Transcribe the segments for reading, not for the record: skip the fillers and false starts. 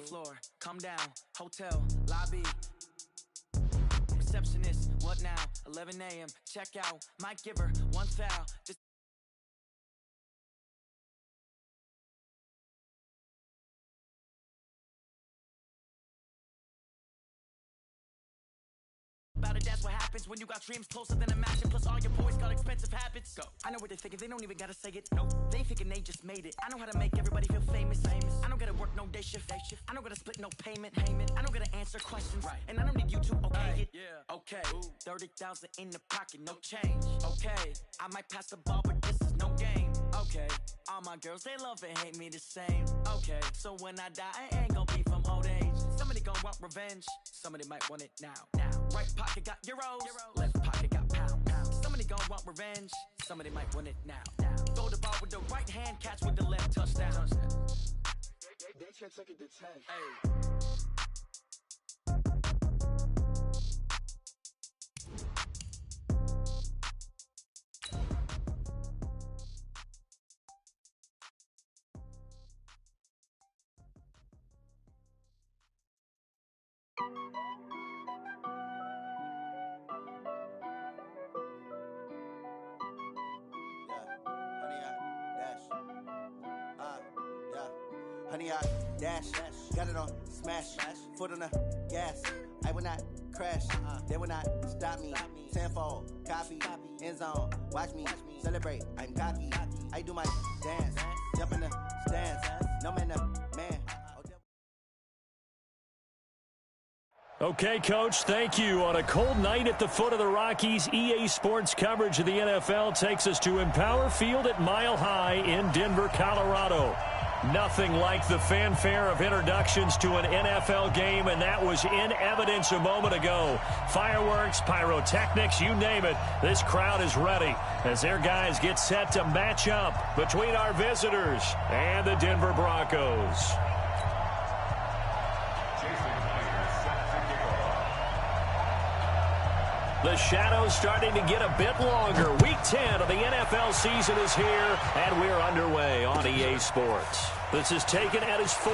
floor, come down, hotel, lobby. Receptionist, what now? 11 a.m., check out, might give her one foul. Just about it, that's what happens when you got dreams closer than a match. Plus all your boys got expensive habits. Go. I know what they thinking, they don't even gotta say it. No, they thinking they just made it. I know how to make everybody feel famous. I don't gotta work no day shift. I don't gotta split no payment. I don't gotta answer questions. Right. And I don't need you to okay it. Yeah. Okay. 30,000 in the pocket, no change. Okay. I might pass the ball, but this is no game. Okay. All my girls, they love and hate me the same. Okay. So when I die, I ain't gonna be from old age. Somebody gonna want revenge. Somebody might want it now. Right pocket got euros. Left pocket got pound. Somebody gon' want revenge. Somebody might want it now. Throw the ball with the right hand, catch with the left, touchdown. They can't take it to 10. Hey. Honey, I dash, got it on smash, foot on the gas. I will not crash, they will not stop me. Tenfold, copy, end zone, watch me celebrate. I'm cocky, I do my dance, jump in the stands, no man, man. Okay, Coach, thank you. On a cold night at the foot of the Rockies, EA Sports coverage of the NFL takes us to Empower Field at Mile High in Denver, Colorado. Nothing like the fanfare of introductions to an NFL game, and that was in evidence a moment ago. Fireworks, pyrotechnics, you name it. This crowd is ready as their guys get set to match up between our visitors and the Denver Broncos. The shadow's starting to get a bit longer. Week 10 of the NFL season is here, and we're underway on EA Sports. This is taken at his 4.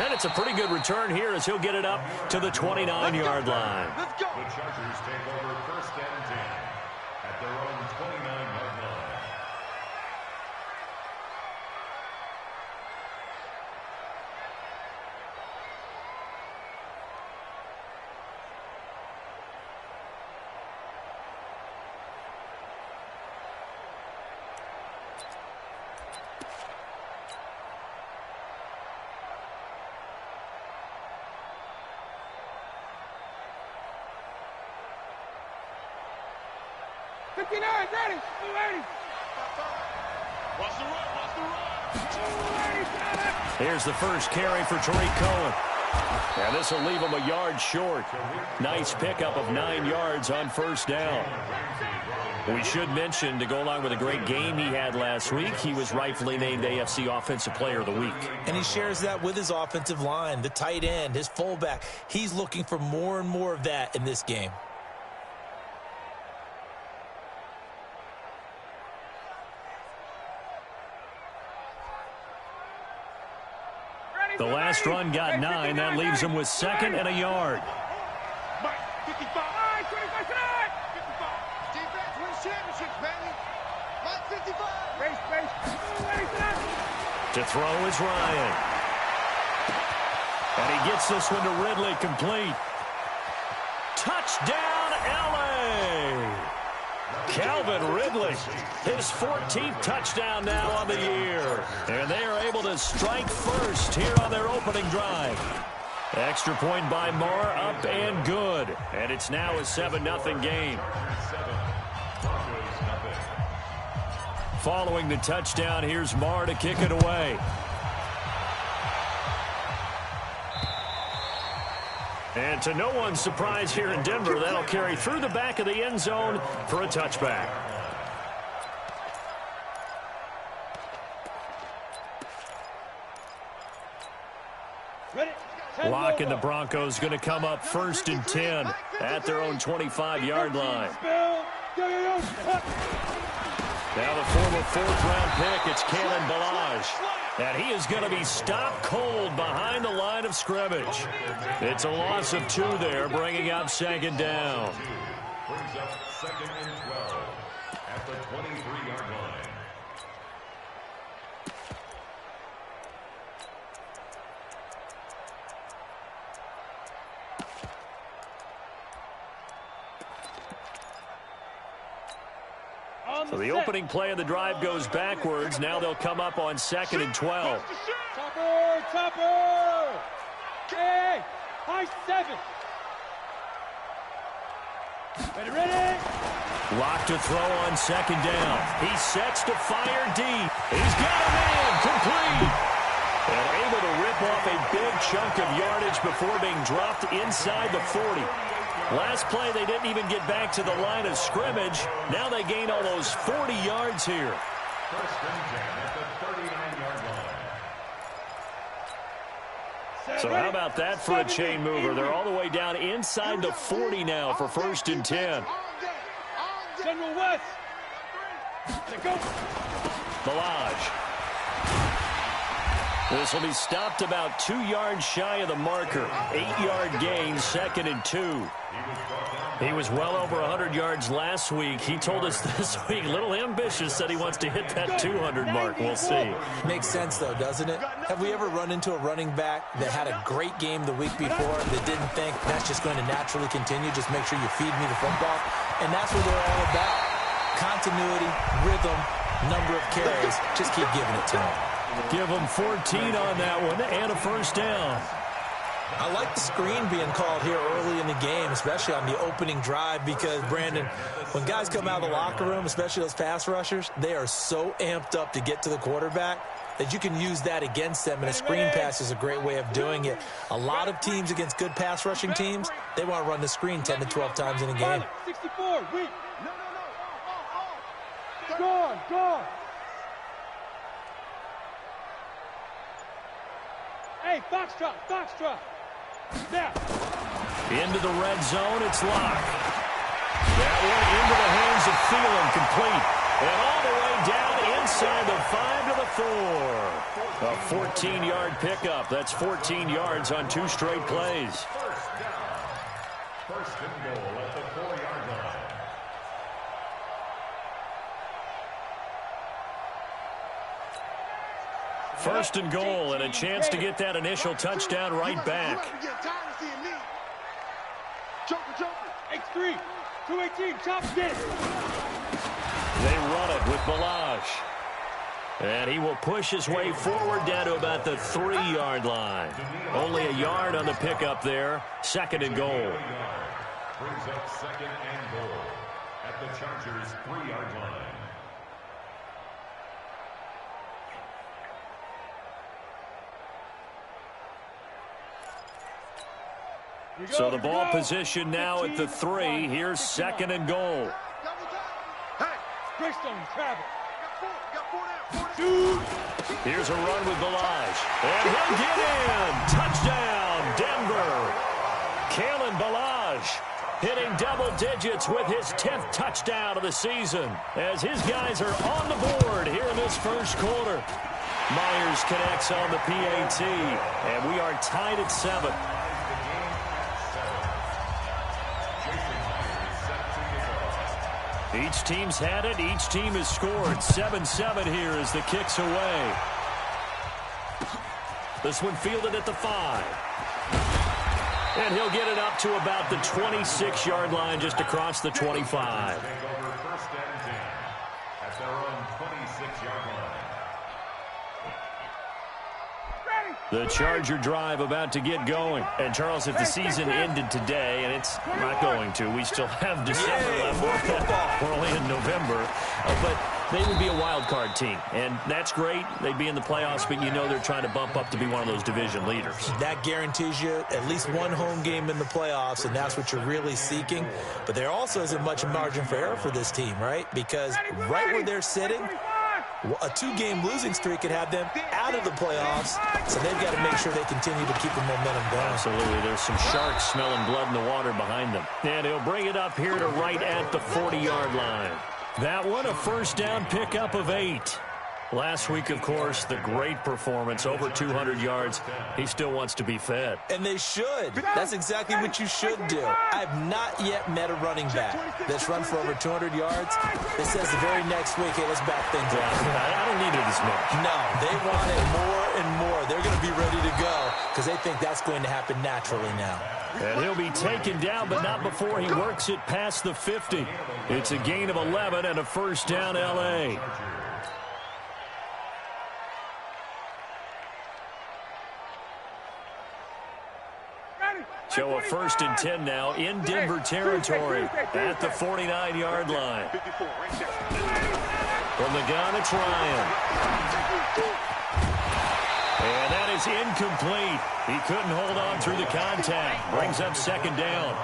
And it's a pretty good return here as he'll get it up to the 29-yard line. Let's go. The Chargers take over first and 10 at their own 29-yard line. Ready. Watch the run. Here's the first carry for Tariq Cohen. And this will leave him a yard short. Nice pickup of 9 yards on first down. We should mention, to go along with a great game he had last week, he was rightfully named AFC Offensive Player of the Week. And he shares that with his offensive line, the tight end, his fullback. He's looking for more and more of that in this game. The last run got 9. That leaves him with 2nd and a yard. Mike, 55. 55. Defense wins championships, baby. Mike, 55. To throw is Ryan. And he gets this one to Ridley, complete. Touchdown, LA! Calvin Ridley, his 14th touchdown now on the year. And they are able to strike first here on their opening drive. Extra point by Marr, up and good. And it's now a 7-0 game. Following the touchdown, here's Marr to kick it away. And to no one's surprise here in Denver, that'll carry through the back of the end zone for a touchback. Lock and the Broncos going to come up 1st and 10 at their own 25-yard line. Now the former 4th-round pick, it's Kalen Ballage. And he is going to be stopped cold behind the line of scrimmage. It's a loss of 2 there, bringing up second down. Brings up second and 12 at the 23-yard line. So the opening play of the drive goes backwards. Now they'll come up on second and 12. Topper! Okay, high 7. Ready? Lock to throw on second down. He sets to fire deep. He's got a man complete. And able to rip off a big chunk of yardage before being dropped inside the 40. Last play, they didn't even get back to the line of scrimmage. Now they gain almost 40 yards here. First and 10 at the 39-yard line. So how about that for a chain mover? They're all the way down inside the 40 now for first and 10. General West. Go. Balaj. This will be stopped about 2 yards shy of the marker. 8-yard gain, second and 2. He was well over 100 yards last week. He told us this week, a little ambitious, said he wants to hit that 200 mark. We'll see. Makes sense, though, doesn't it? Have we ever run into a running back that had a great game the week before that didn't think that's just going to naturally continue? Just make sure you feed me the football. And that's what they're all about. Continuity, rhythm, number of carries. Just keep giving it to him. Give him 14 on that one and a first down. I like the screen being called here early in the game, especially on the opening drive, because, Brandon, when guys come out of the locker room, especially those pass rushers, they are so amped up to get to the quarterback that you can use that against them, and a screen pass is a great way of doing it. A lot of teams against good pass rushing teams, they want to run the screen 10 to 12 times in a game. 64, weak. Gone. Hey, foxtrot. Now. Into the red zone, it's locked. That one into the hands of Thielen, complete. And all the way down inside the 5 to the 4. A 14-yard pickup. That's 14 yards on 2 straight plays. First down. First and goal at the 4-yard line. First and goal, and a chance to get that initial touchdown right back. X3, 218, chop it. They run it with Balaj. And he will push his way forward down to about the 3-yard line. Only a yard on the pickup there. Second and goal. Brings up second and goal at the Chargers' 3-yard line. So the ball position now at the 3. Here's second and goal. Here's a run with Balaj. And he'll get in. Touchdown, Denver. Kalen Balaj hitting double digits with his 10th touchdown of the season as his guys are on the board here in this first quarter. Myers connects on the PAT, and we are tied at 7. Each team's had it. Each team has scored. 7-7 here as the kick's away. This one fielded at the 5. And he'll get it up to about the 26-yard line, just across the 25. Take over first and 10 at their own 26-yard line. The Charger drive about to get going. And, Charles, if the season ended today, and it's not going to, we still have December left. We're only in November. But they would be a wild card team. And that's great. They'd be in the playoffs, but you know they're trying to bump up to be one of those division leaders. That guarantees you at least one home game in the playoffs, and that's what you're really seeking. But there also isn't much margin for error for this team, right? Because right where they're sitting, a 2-game losing streak could have them out of the playoffs, so they've got to make sure they continue to keep the momentum going. Absolutely. There's some sharks smelling blood in the water behind them. And he'll bring it up here to right at the 40-yard line. That one, a first down pickup of 8. Last week, of course, the great performance, over 200 yards. He still wants to be fed. And they should. That's exactly what you should do. I've not yet met a running back that's run for over 200 yards that says the very next week, hey, let's back things up. I don't need it as much. No, they want it more and more. They're going to be ready to go because they think that's going to happen naturally now. And he'll be taken down, but not before he works it past the 50. It's a gain of 11 and a first down, L.A. So a 1st and 10 now in Denver territory at the 49-yard line. From the gun, it's Ryan. And that is incomplete. He couldn't hold on through the contact. Brings up 2nd down.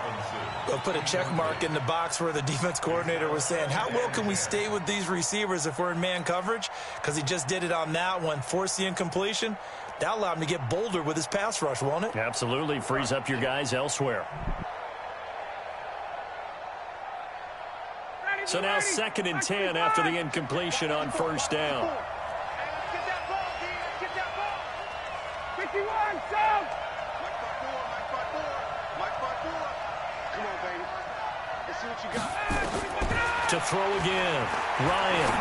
We'll put a check mark in the box where the defense coordinator was saying, how well can we stay with these receivers if we're in man coverage? Because he just did it on that one, forced the incompletion. That'll allow him to get bolder with his pass rush, won't it? Absolutely. Frees up your guys elsewhere. So now 2nd and 10 after the incompletion on 1st down. Get that ball, Dean. Get that ball. 51, down. Mike 5-4. Come on, baby. Let's see what you got. To throw again. Ryan.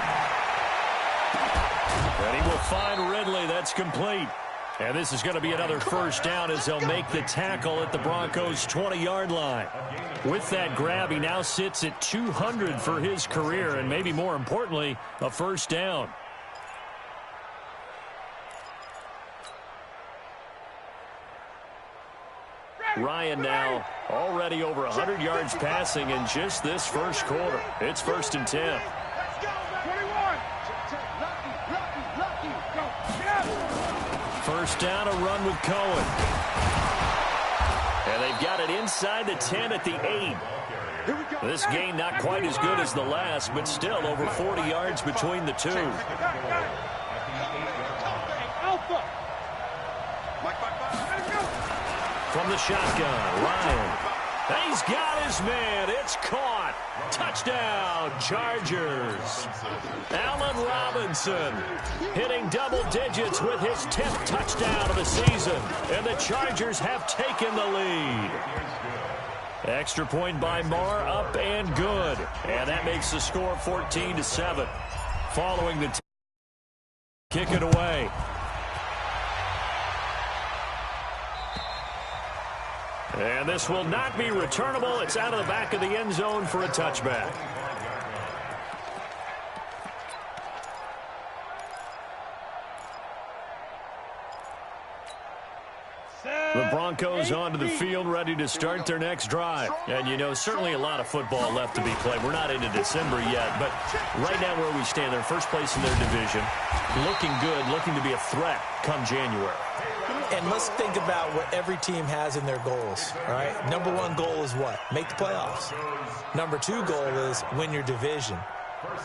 And he will find Ridley. That's complete. And this is going to be another first down as they'll make the tackle at the Broncos' 20-yard line. With that grab, he now sits at 200 for his career, and maybe more importantly, a first down. Ryan now already over 100 yards passing in just this first quarter. It's 1st and 10. Let's go, 21. Lucky. Go. Get out. First down, a run with Cohen. And they've got it inside the 10 at the 8. This gain not quite as good as the last, but still over 40 yards between the two. Alpha. From the shotgun, Ryan. He's got his man. It's caught. Touchdown, Chargers. Allen Robinson hitting double digits with his 10th touchdown of the season. And the Chargers have taken the lead. Extra point by Marr, up and good. And that makes the score 14-7. Following the kick it away. And this will not be returnable. It's out of the back of the end zone for a touchback. The Broncos onto the field, ready to start their next drive. And, you know, certainly a lot of football left to be played. We're not into December yet, but right now where we stand, they're first place in their division. Looking good, looking to be a threat come January. And let's think about what every team has in their goals, right? Number 1 goal is what? Make the playoffs. Number 2 goal is win your division.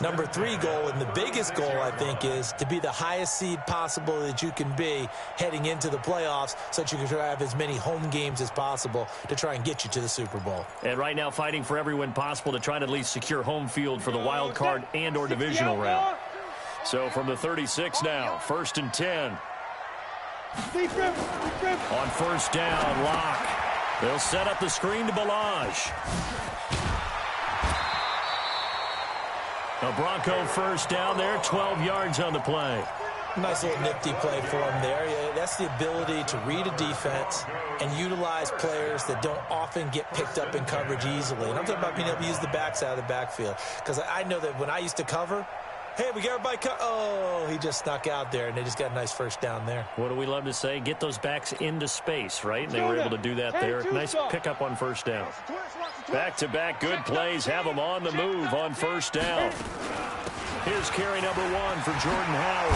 Number 3 goal, and the biggest goal, I think, is to be the highest seed possible that you can be heading into the playoffs so that you can have as many home games as possible to try and get you to the Super Bowl. And right now fighting for every win possible to try to at least secure home field for the wild card and or divisional round. So from the 36 now, 1st and 10. On first down, Locke. They'll set up the screen to Balaj. A Bronco first down there, 12 yards on the play. Nice little nifty play for him there. That's the ability to read a defense and utilize players that don't often get picked up in coverage easily. And I'm talking about being able to use the backside of the backfield. Because I know that when I used to cover, hey, we got everybody oh, he just snuck out there, and they just got a nice first down there. What do we love to say? Get those backs into space, right? And they were able to do that there. Nice pickup on first down. Back-to-back good plays have them on the move on first down. Here's carry number 1 for Jordan Howard.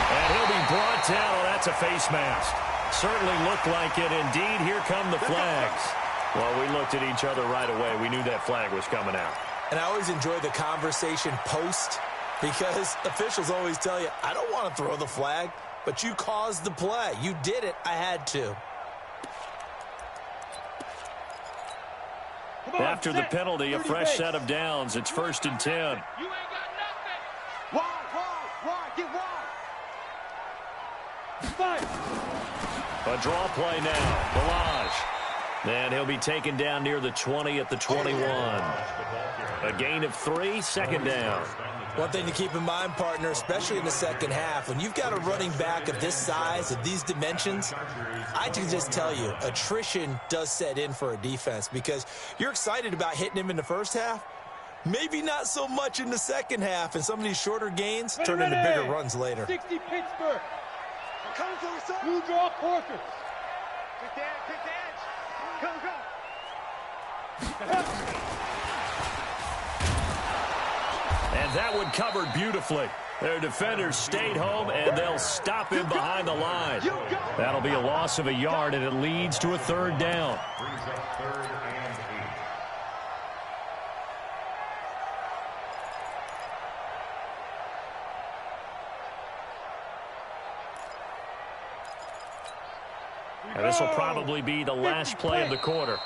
And he'll be brought down. Oh, that's a face mask. Certainly looked like it. Indeed, here come the flags. Well, we looked at each other right away. We knew that flag was coming out. And I always enjoy the conversation post, because officials always tell you, I don't want to throw the flag, but you caused the play. You did it. I had to. After the penalty, a fresh set of downs. It's 1st and 10. You ain't got nothing. Wide, get wide. A draw play now. Balaj. And he'll be taken down near the 20 at the 21. A gain of 3, second down. One thing to keep in mind, partner, especially in the second half, when you've got a running back of this size, of these dimensions, I can just tell you, attrition does set in for a defense because you're excited about hitting him in the first half. Maybe not so much in the second half, and some of these shorter gains turn into bigger runs later. 60 Pittsburgh. I'm coming for you, son. Blue draw Corkers. Pick the edge. Go. And that one covered beautifully. Their defenders stayed home, and they'll stop him behind the line. That'll be a loss of a yard, and it leads to a third down. Brings up 3rd and 8. And this will probably be the last play of the quarter.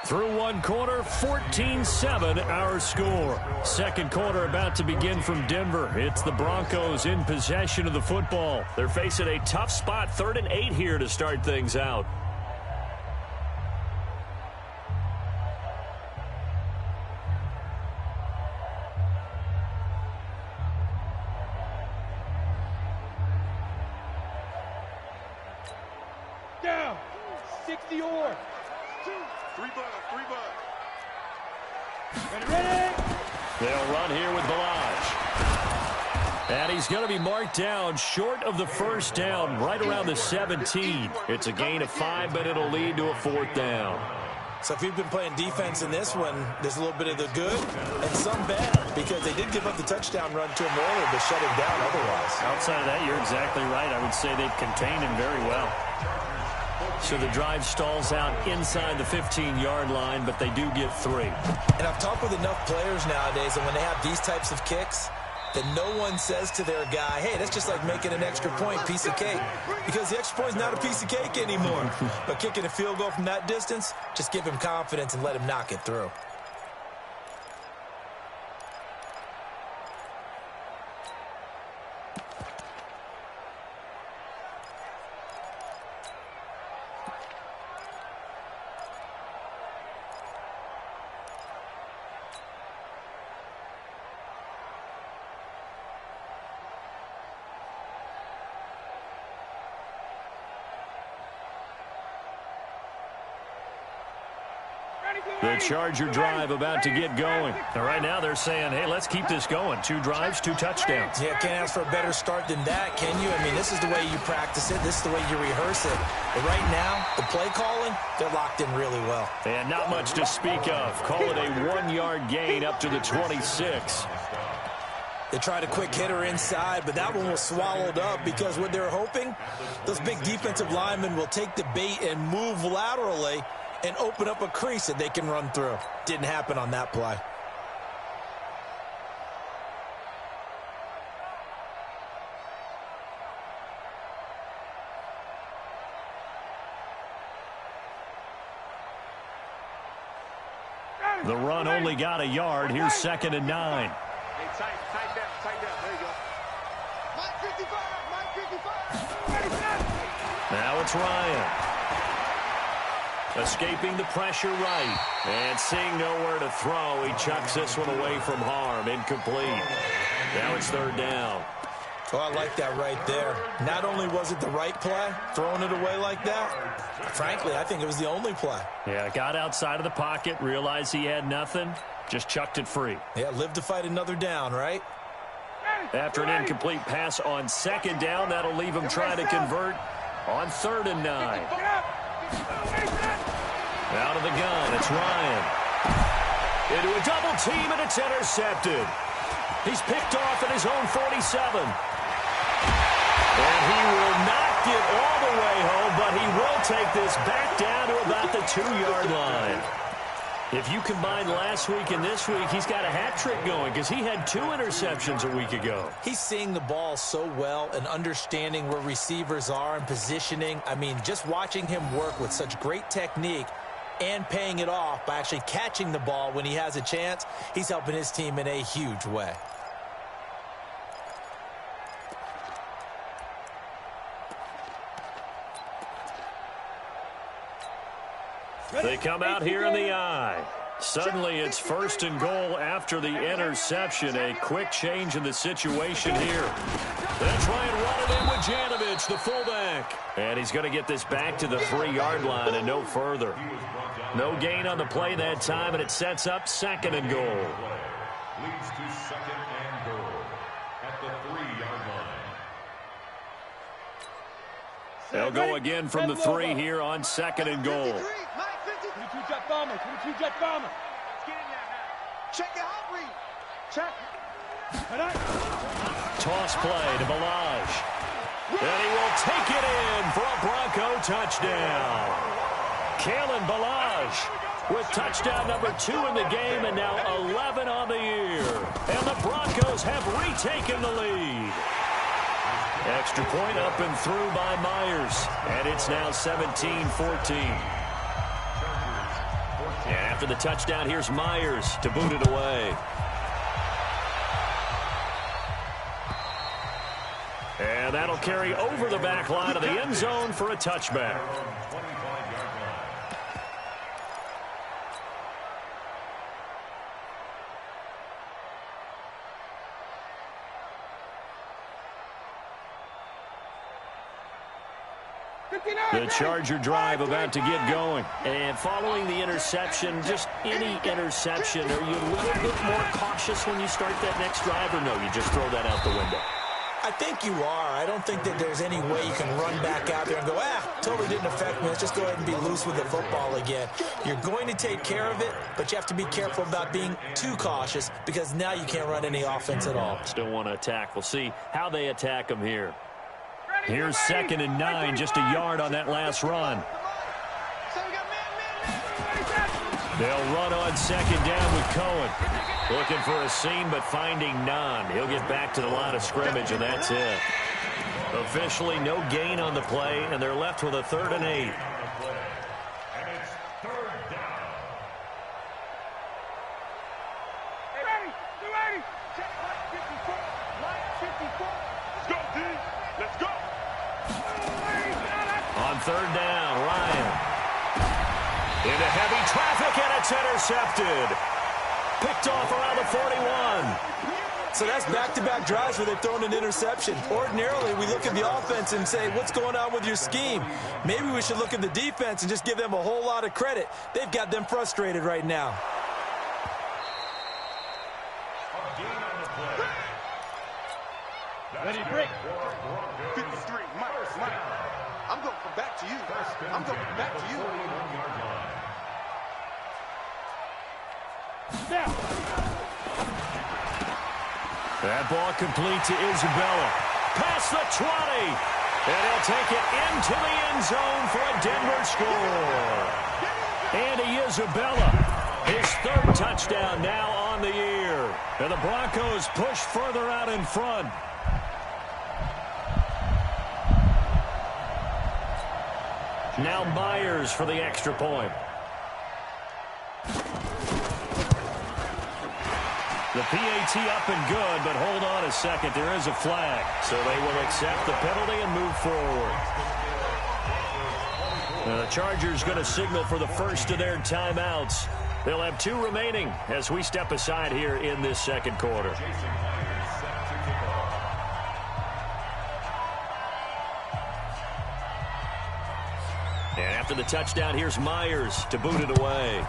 Through one quarter, 14-7 our score. Second quarter about to begin from Denver. It's the Broncos in possession of the football. They're facing a tough spot, 3rd and 8 here to start things out. Down. 60 or. 3 bud. Ready. They'll run here with Balaj. And he's going to be marked down short of the first down, right around the 17. It's a gain of 5, but it'll lead to a 4th down. So if you've been playing defense in this one, there's a little bit of the good and some bad because they did give up the touchdown run to him earlier, but shut him down otherwise. Outside of that, you're exactly right. I would say they've contained him very well. So the drive stalls out inside the 15-yard line, but they do get 3. And I've talked with enough players nowadays, and when they have these types of kicks, that no one says to their guy, hey, that's just like making an extra point, piece of cake. Because the extra point is not a piece of cake anymore. But kicking a field goal from that distance, just give him confidence and let him knock it through. The Charger drive about to get going. And right now they're saying, hey, let's keep this going. 2 drives, 2 touchdowns. Yeah, can't ask for a better start than that, can you? I mean, this is the way you practice it. This is the way you rehearse it. But right now, the play calling, they're locked in really well. And not much to speak of. Call it a 1-yard gain up to the 26. They tried a quick hitter inside, but that one was swallowed up because what they're hoping, those big defensive linemen will take the bait and move laterally and open up a crease that they can run through. Didn't happen on that play. The run only got a yard. Here's 2nd and 9. Hey, tight down. There you go. Mike 55. Now it's Ryan. Escaping the pressure right. And seeing nowhere to throw, he chucks this one away from harm. Incomplete. Now it's 3rd down. Oh, I like that right there. Not only was it the right play, throwing it away like that, frankly, I think it was the only play. Yeah, got outside of the pocket, realized he had nothing, just chucked it free. Yeah, live to fight another down, right? After an incomplete pass on 2nd down, that'll leave him trying to convert on 3rd and 9. Out of the gun, it's Ryan. Into a double team, and it's intercepted. He's picked off at his own 47. And he will not get all the way home, but he will take this back down to about the 2-yard line. If you combine last week and this week, he's got a hat trick going because he had 2 interceptions a week ago. He's seeing the ball so well and understanding where receivers are and positioning. I mean, just watching him work with such great technique and paying it off by actually catching the ball when he has a chance, he's helping his team in a huge way. They come out here in the I. Suddenly it's 1st and goal after the interception. A quick change in the situation here. That's Ryan running in with Janovich, the fullback. And he's going to get this back to the 3-yard line and no further. No gain on the play that time, and it sets up 2nd and goal. Leads to 2nd and goal at the 3-yard line. They'll go again from the 3 here on 2nd and goal. Jet bomber. Let's get in there now. Check your hot read. Check. Toss play to Balaj. And he will take it in for a Bronco touchdown. Kalen Balaj with touchdown number 2 in the game and now 11 on the year. And the Broncos have retaken the lead. Extra point up and through by Myers. And it's now 17-14. And after the touchdown, here's Myers to boot it away. And that'll carry over the back line of the end zone for a touchback. The Charger drive about to get going. And following the interception, just any interception, are you a little bit more cautious when you start that next drive, or no, you just throw that out the window? I think you are. I don't think that there's any way you can run back out there and go, totally didn't affect me. Let's just go ahead and be loose with the football again. You're going to take care of it, but you have to be careful about being too cautious because now you can't run any offense at all. Still want to attack. We'll see how they attack them here. Here's 2nd and 9, just a yard on that last run. They'll run on 2nd down with Cohen. Looking for a seam, but finding none. He'll get back to the line of scrimmage, and that's it. Officially, no gain on the play, and they're left with a 3rd and 8. And it's 3rd down. Ready. Check line 54. Line 54. Let's go, D. Let's go. On 3rd down, Ryan. Into heavy traffic, and it's intercepted. Picked off around the 41. So that's back-to-back drives where they've thrown an interception. Ordinarily, we look at the offense and say, what's going on with your scheme? Maybe we should look at the defense and just give them a whole lot of credit. They've got them frustrated right now. Ready, break. 53, Mike. I'm going to come back to you. Now. That ball complete to Isabella. Past the 20. And he'll take it into the end zone for a Denver score. Andy Isabella, his 3rd touchdown now on the year. And the Broncos push further out in front. Now Myers for the extra point. The PAT up and good, but hold on a second. There is a flag. So they will accept the penalty and move forward. Now the Chargers going to signal for the first of their timeouts. They'll have 2 remaining as we step aside here in this 2nd quarter. And after the touchdown, here's Myers to boot it away.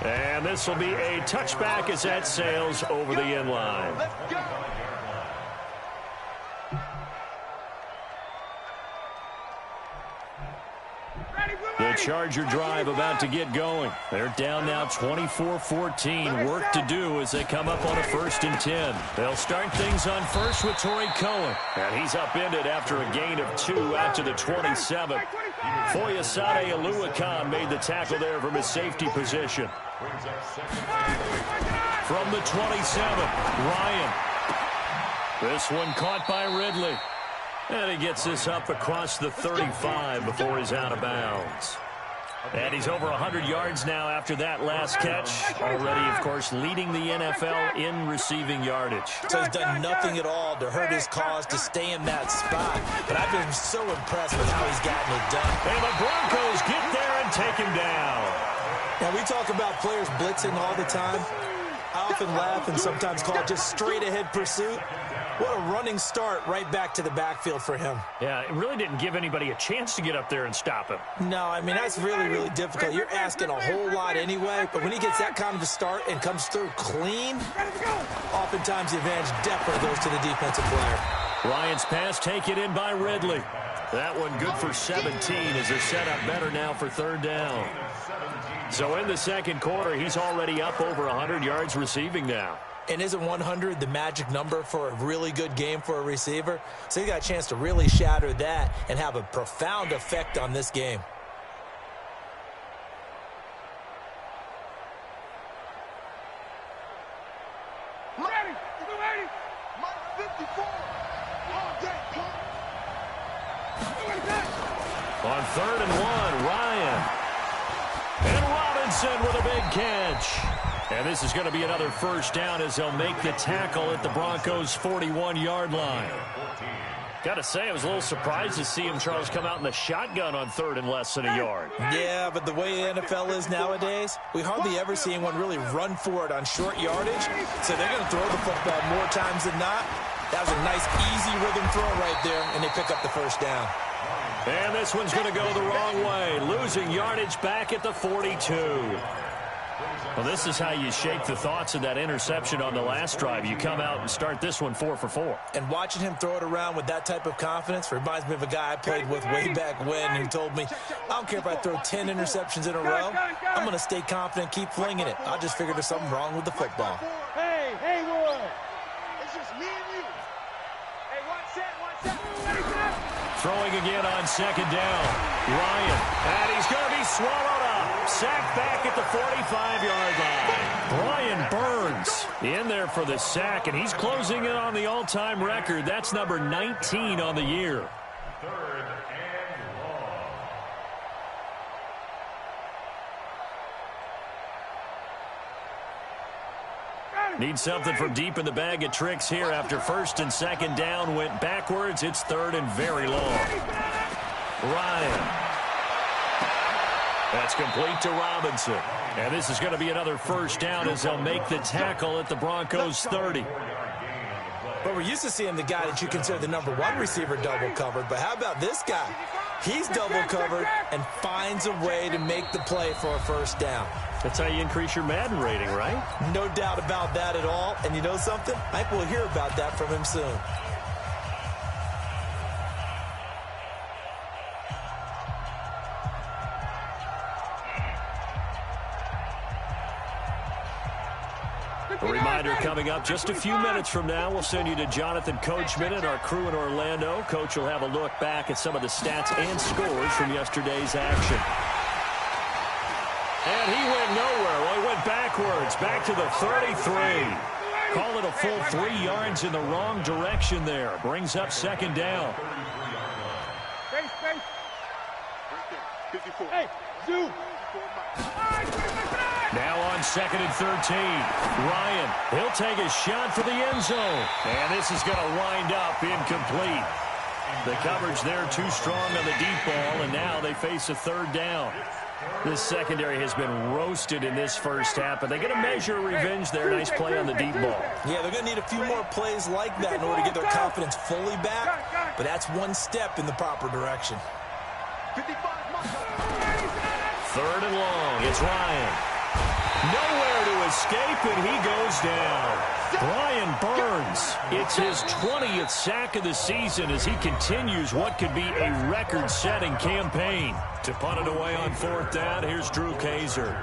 And this will be a touchback as that sails over the end line. The Charger drive about to get going. They're down now 24-14. Work to do as they come up on a 1st and 10. They'll start things on first with Torrey Cohen. And he's upended after a gain of 2 out to the 27. Foyesade Aluakan made the tackle there from his safety position. From the 27, Ryan. This one caught by Ridley. And he gets this up across the 35 before he's out of bounds. And he's over 100 yards now after that last catch. Already, of course, leading the NFL in receiving yardage. So he's done nothing at all to hurt his cause to stay in that spot. But I've been so impressed with how he's gotten it done. And the Broncos get there and take him down. Now, we talk about players blitzing all the time. I often laugh and sometimes call it just straight-ahead pursuit. What a running start right back to the backfield for him. Yeah, it really didn't give anybody a chance to get up there and stop him. No, I mean, that's really, really difficult. You're asking a whole lot anyway, but when he gets that kind of a start and comes through clean, oftentimes the advantage definitely goes to the defensive player. Ryan's pass taken in by Ridley. That one good for 17 as they're set up better now for third down. So in the second quarter, he's already up over 100 yards receiving now. And isn't 100 the magic number for a really good game for a receiver? So he got a chance to really shatter that and have a profound effect on this game. Ready, 280, 54, all day, On 3rd and 1, Ryan. And Robinson with a big catch. And this is going to be another first down as they'll make the tackle at the Broncos' 41-yard line. Got to say, I was a little surprised to see him, Charles, come out in the shotgun on 3rd and less than a yard. Yeah, but the way the NFL is nowadays, we hardly ever see anyone really run for it on short yardage. So they're going to throw the football more times than not. That was a nice, easy rhythm throw right there, and they pick up the first down. And this one's going to go the wrong way, losing yardage back at the 42. Well, this is how you shake the thoughts of that interception on the last drive. You come out and start this one 4 for 4. And watching him throw it around with that type of confidence reminds me of a guy I played with way back when who told me, I don't care if I throw 10 interceptions in a row. I'm going to stay confident, keep flinging it. I just figured there's something wrong with the football. Hey, Roy. It's just me and you. Hey, one set. Throwing again on second down. Ryan, and he's going to be swallowed up. Sacked back at the 45-yard line. Brian Burns in there for the sack, and he's closing in on the all-time record. That's number 19 on the year. 3rd and long. Need something from deep in the bag of tricks here after 1st and 2nd down went backwards. It's 3rd and very long. Ryan. That's complete to Robinson. And this is going to be another first down as they'll make the tackle at the Broncos' 30. But we're used to seeing the guy that you consider the number 1 receiver double covered. But how about this guy? He's double covered and finds a way to make the play for a first down. That's how you increase your Madden rating, right? No doubt about that at all. And you know something? I think we'll hear about that from him soon. A reminder coming up just a few minutes from now, we'll send you to Jonathan Coachman and our crew in Orlando. Coach will have a look back at some of the stats and scores from yesterday's action. And he went nowhere. Well, he went backwards, back to the 33. Call it a full 3 yards in the wrong direction there. Brings up second down. Space. 54. Hey, Zoo. Now on 2nd and 13. Ryan, he'll take a shot for the end zone. And this is going to wind up incomplete. The coverage there too strong on the deep ball, and now they face a 3rd down. This secondary has been roasted in this first half, but they get a measure of revenge there. Nice play on the deep ball. Yeah, they're going to need a few more plays like that in order to get their confidence fully back, but that's one step in the proper direction. 3rd and long. It's Ryan. Nowhere to escape, and he goes down. Brian Burns, it's his 20th sack of the season as he continues what could be a record-setting campaign. To punt it away on 4th down, here's Drew Kaiser.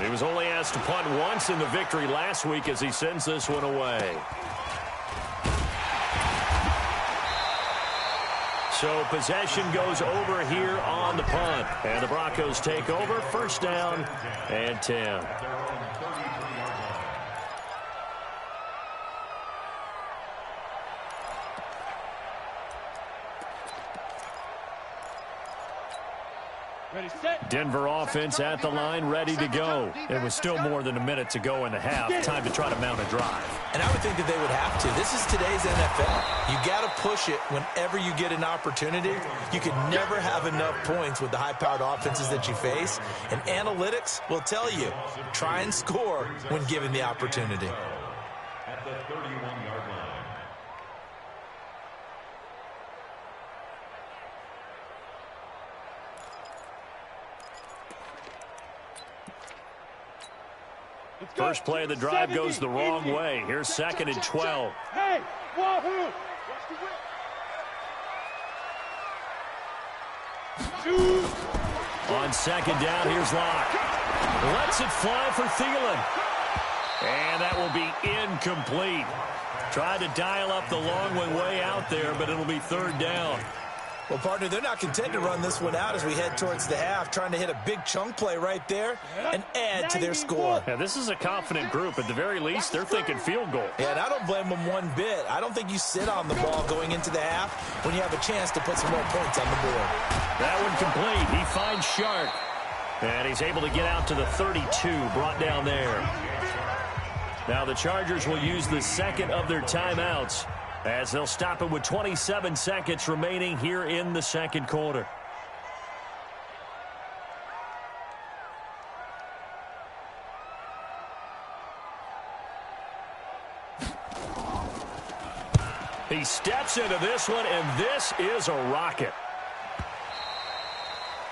He was only asked to punt once in the victory last week as he sends this one away. So possession goes over here on the punt. And the Broncos take over. First down and 10. Denver offense at the line, ready to go. It was still more than a minute to go in the half. Time to try to mount a drive. And I would think that they would have to. This is today's NFL. You got to push it whenever you get an opportunity. You can never have enough points with the high-powered offenses that you face. And analytics will tell you, try and score when given the opportunity. At the 31-yard line. First play of the drive goes the wrong way. Here's 2nd and 12. Hey, Wahoo! On 2nd down, here's Locke. Lets it fly for Thielen. And that will be incomplete. Tried to dial up the long way out there, but it'll be 3rd down. Well, partner, they're not content to run this one out as we head towards the half, trying to hit a big chunk play right there and add to their score. Yeah, this is a confident group. At the very least, they're thinking field goal. Yeah, and I don't blame them one bit. I don't think you sit on the ball going into the half when you have a chance to put some more points on the board. That one complete. He finds Sharp. And he's able to get out to the 32, brought down there. Now the Chargers will use the 2nd of their timeouts, as they'll stop it with 27 seconds remaining here in the 2nd quarter. He steps into this one, and this is a rocket.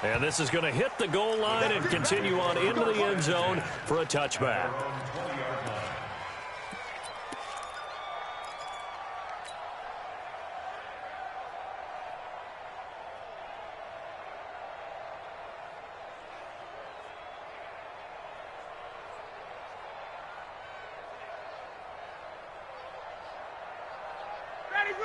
And this is going to hit the goal line and continue on into the end zone for a touchback.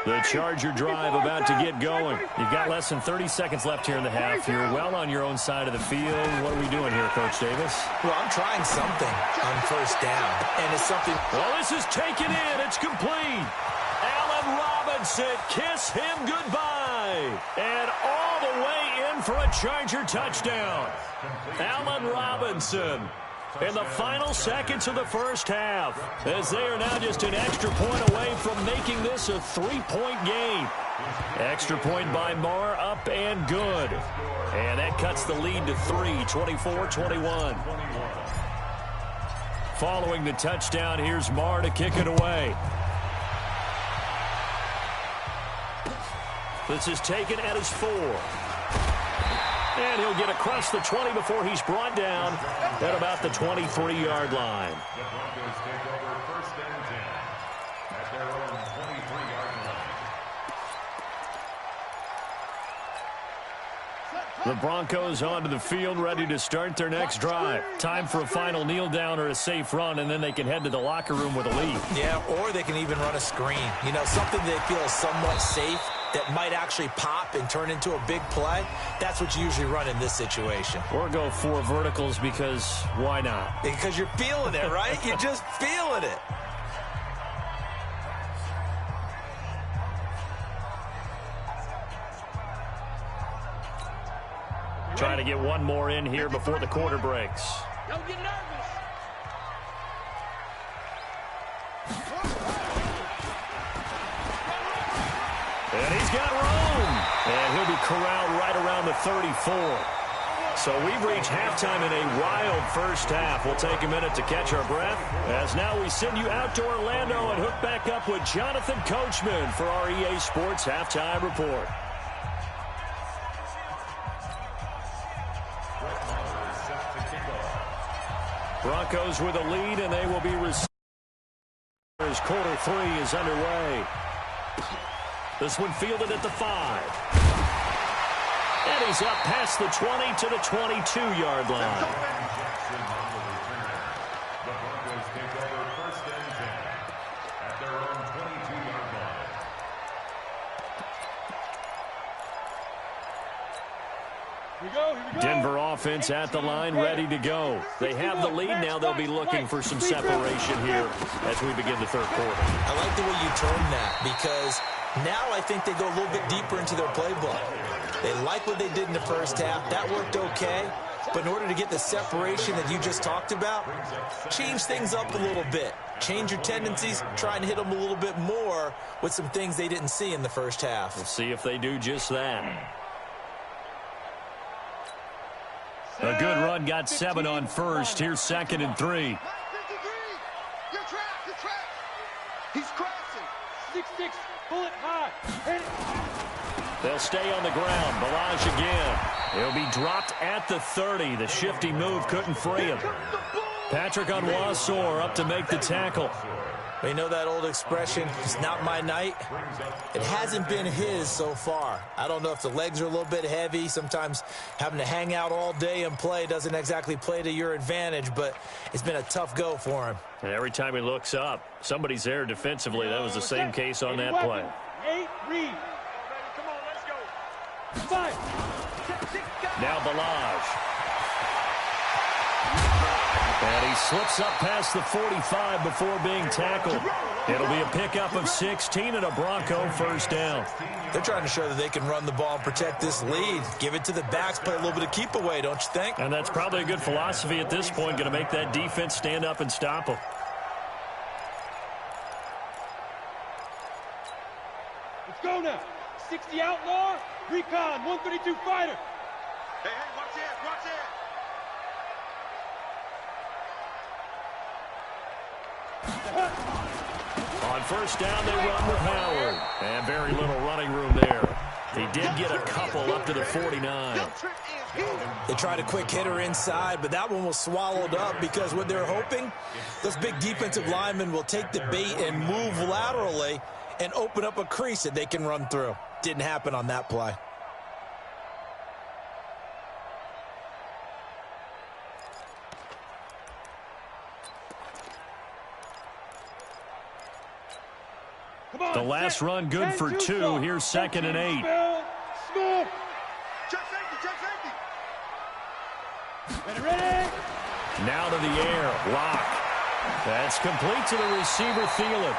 The Charger drive about to get going. You've got less than 30 seconds left here in the half. You're well on your own side of the field. What are we doing here, Coach Davis? Well, I'm trying something on 1st down, and it's something. Well, this is taken in. It's complete. Allen Robinson, kiss him goodbye. And all the way in for a Charger touchdown. Allen Robinson in the final seconds of the 1st half, as they are now just an extra point away from making this a 3-point game. Extra point by Marr, up and good. And that cuts the lead to 3, 24-21. Following the touchdown, here's Marr to kick it away. This is taken at his 4. And he'll get across the 20 before he's brought down at about the 23-yard line. The Broncos take over 1st and 10 at their own 23-yard line. The Broncos onto the field, ready to start their next drive. Time for a final kneel down or a safe run, and then they can head to the locker room with a lead. Yeah, or they can even run a screen. You know, something they feel is somewhat safe that might actually pop and turn into a big play. That's what you usually run in this situation. Or go 4 verticals, because why not? Because you're feeling it, right? You're just feeling it. Trying to get one more in here before the quarter breaks. Don't get nervous. And he's got room. And he'll be corralled right around the 34. So we've reached halftime in a wild 1st half. We'll take a minute to catch our breath, as now we send you out to Orlando and hook back up with Jonathan Coachman for our EA Sports Halftime Report. Broncos with a lead, and they will be receiving as quarter 3 is underway. This one fielded at the 5. And he's up past the 20 to the 22-yard line. The Broncos take over 1st and 10 at their own 22-yard line. Here we go. Denver offense at the line, ready to go. They have the lead now. They'll be looking for some separation here as we begin the 3rd quarter. I like the way you term that, because now I think they go a little bit deeper into their playbook. They like what they did in the first half. That worked okay. But in order to get the separation that you just talked about, change things up a little bit. Change your tendencies, try and hit them a little bit more with some things they didn't see in the first half. We'll see if they do just that. A good run got 7 on first. Here's 2nd and 3. You're trapped. He's crashing. 6'6", bullet high. They'll stay on the ground. Balaj again. He'll be dropped at the 30. The shifty move couldn't free him. Patrick Onwuasor up to make the tackle. You know that old expression, it's not my night? It hasn't been his so far. I don't know if the legs are a little bit heavy. Sometimes having to hang out all day and play doesn't exactly play to your advantage, but it's been a tough go for him. And every time he looks up, somebody's there defensively. That was the same case on that play. 8, read. Come on, let's go. 5. Now Balaj. And he slips up past the 45 before being tackled. It'll be a pickup of 16 and a Bronco first down. They're trying to show that they can run the ball and protect this lead. Give it to the backs, play a little bit of keep away, don't you think? And that's probably a good philosophy at this point, going to make that defense stand up and stop them. Let's go now. 60 outlaw, recon, 132 fighter. Hey, watch it. On first down, they run with Howard. And very little running room there. He did get a couple up to the 49. They tried a quick hitter inside, but that one was swallowed up because what they're hoping, those big defensive linemen will take the bait and move laterally and open up a crease that they can run through. Didn't happen on that play. The last run good for 2. Here's 2nd and 8. Small. Check safety. Ready. Now to the air. Lock. That's complete to the receiver, Thielen.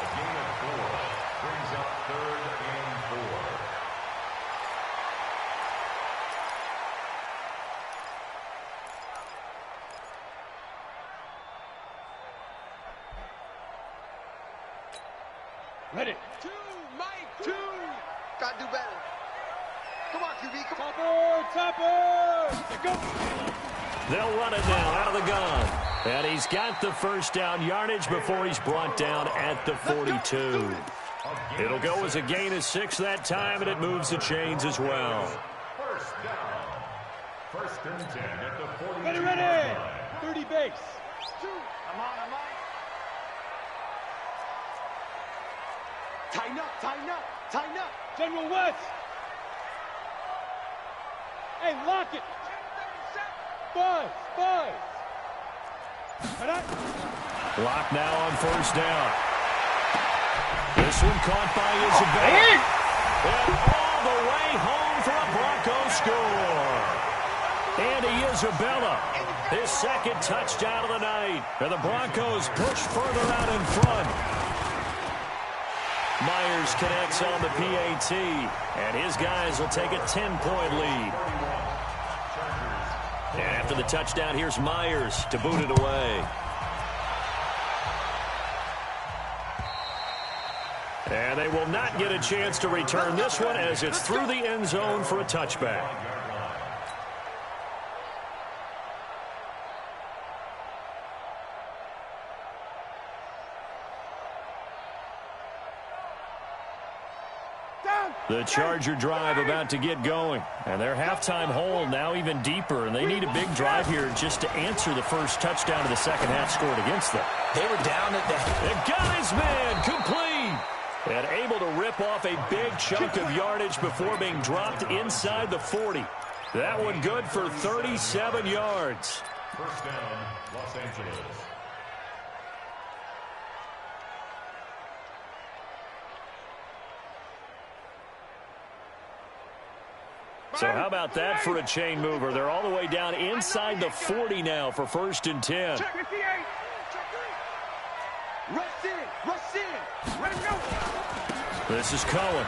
A gain of 4 brings up 3rd and 4. Ready. 2, Mike. 2. Gotta do better. Come on, QB. Come on. Topper. Let's go. They'll run it now out of the gun. And he's got the first down yardage before he's brought down at the 42. It'll go as a gain of 6 that time, and it moves the chains as well. First down. 1st and 10 at the 42. Ready. 30 base. 2. I'm on. Tighten up. General West. Hey, lock it. Buzz. Block now on first down. This one caught by Isabella. And all the way home for a Bronco score. Andy Isabella, his 2nd touchdown of the night. And the Broncos push further out in front. Myers connects on the PAT, and his guys will take a 10-point lead. And after the touchdown, here's Myers to boot it away. And they will not get a chance to return this one as it's through the end zone for a touchback. The Charger drive about to get going. And their halftime hole now even deeper. And they need a big drive here just to answer the first touchdown of the second half scored against them. They were down at the... And got his man complete. And able to rip off a big chunk of yardage before being dropped inside the 40. That one good for 37 yards. First down, Los Angeles. So how about that for a chain mover? They're all the way down inside the 40 now for 1st and 10. Check 58. Rush in. Ready. This is Cohen.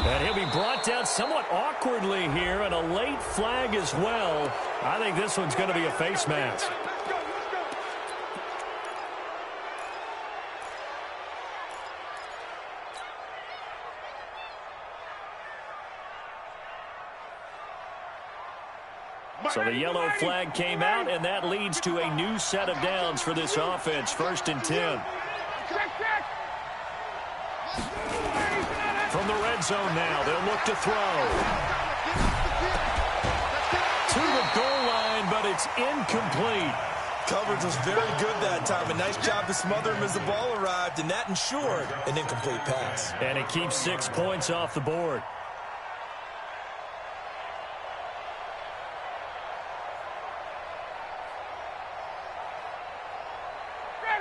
And he'll be brought down somewhat awkwardly here, and a late flag as well. I think this one's going to be a face mask. So the yellow flag came out, and that leads to a new set of downs for this offense. 1st and 10. From the red zone now, they'll look to throw. To the goal line, but it's incomplete. Coverage was very good that time. A nice job to smother him as the ball arrived, and that ensured an incomplete pass. And it keeps 6 points off the board.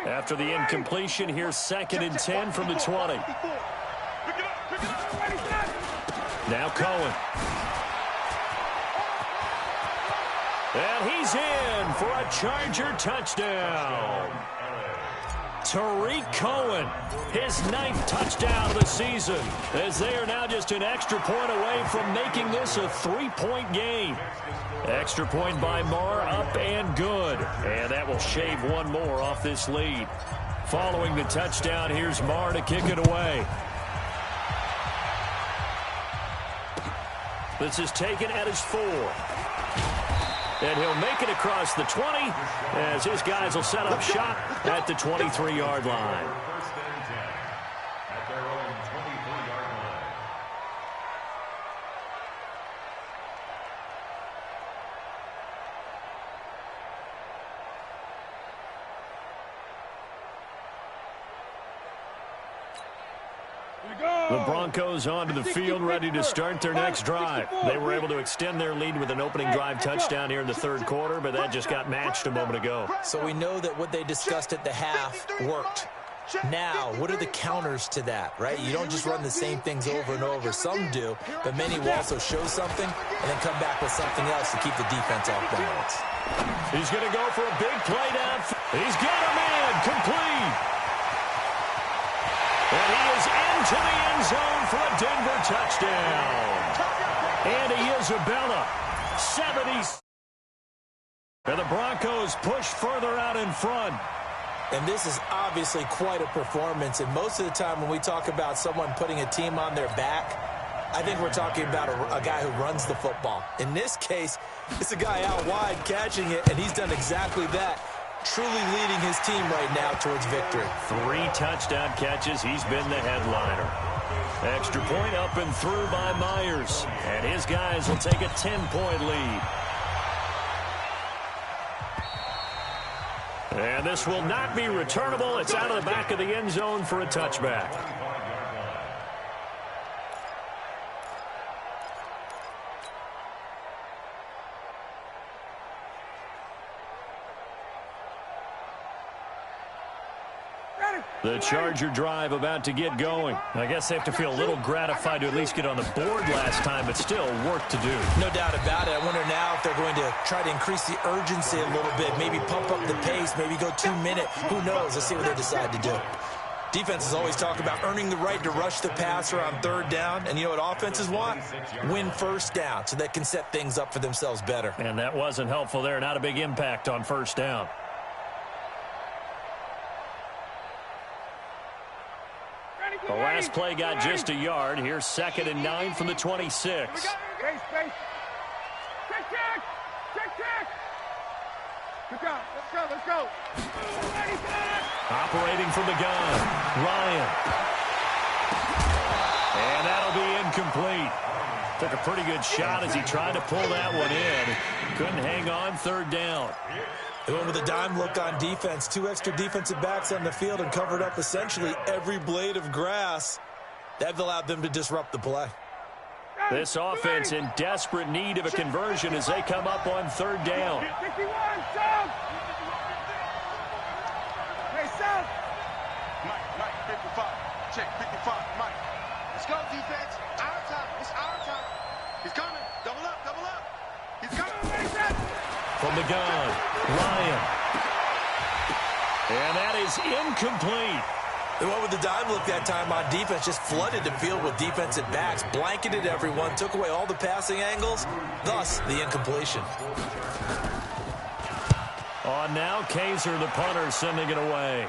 After the incompletion, here's 2nd and 10 from the 20. Now Cohen. And he's in for a Charger touchdown. Tariq Cohen, his 9th touchdown of the season, as they are now just an extra point away from making this a 3-point game. Extra point by Marr, up and good. And that will shave one more off this lead. Following the touchdown, here's Marr to kick it away. This is taken at his 4. And he'll make it across the 20 as his guys will set up shop at the 23-yard line. First and 10 at their own 23-yard line. The Broncos onto the field, ready to start their next drive. They were able to extend their lead with an opening drive touchdown here in the 3rd quarter, but that just got matched a moment ago. So we know that what they discussed at the half worked. Now, what are the counters to that, right? You don't just run the same things over and over. Some do, but many will also show something and then come back with something else to keep the defense off balance. He's going to go for a big play down. He's got him in, complete. And he is into the end zone for a Denver touchdown. Andy Isabella, 70. And the Broncos push further out in front. And this is obviously quite a performance. And most of the time when we talk about someone putting a team on their back, I think we're talking about a guy who runs the football. In this case, it's a guy out wide catching it, and he's done exactly that. Truly leading his team right now towards victory. 3 touchdown catches. He's been the headliner. Extra point up and through by Myers. And his guys will take a 10-point lead. And this will not be returnable. It's out of the back of the end zone for a touchback. The Charger drive about to get going. I guess they have to feel a little gratified to at least get on the board last time, but still work to do. No doubt about it. I wonder now if they're going to try to increase the urgency a little bit, maybe pump up the pace, maybe go 2-minute. Who knows? Let's see what they decide to do. Defenses always talk about earning the right to rush the passer on 3rd down, and you know what offenses want? Win 1st down so they can set things up for themselves better. And that wasn't helpful there. Not a big impact on 1st down. The last play got just a yard. Here's 2nd and 9 from the 26. Space. Check. Let's go. Operating from the gun, Ryan. And that'll be incomplete. Took a pretty good shot as he tried to pull that one in. Couldn't hang on 3rd down. They went with a dime look on defense. 2 extra defensive backs on the field and covered up essentially every blade of grass. That allowed them to disrupt the play. This offense in desperate need of a conversion as they come up on 3rd down. 51, South. Hey, South. Mike, 55. Check, 55, Mike. Let's go, defense. Our time. It's our time. He's coming. Double up. He's coming. From the gun, Ryan. And that is incomplete. They went with the dime look that time on defense, just flooded the field with defensive backs, blanketed everyone, took away all the passing angles, thus the incompletion. On now, Kaiser, the punter, sending it away.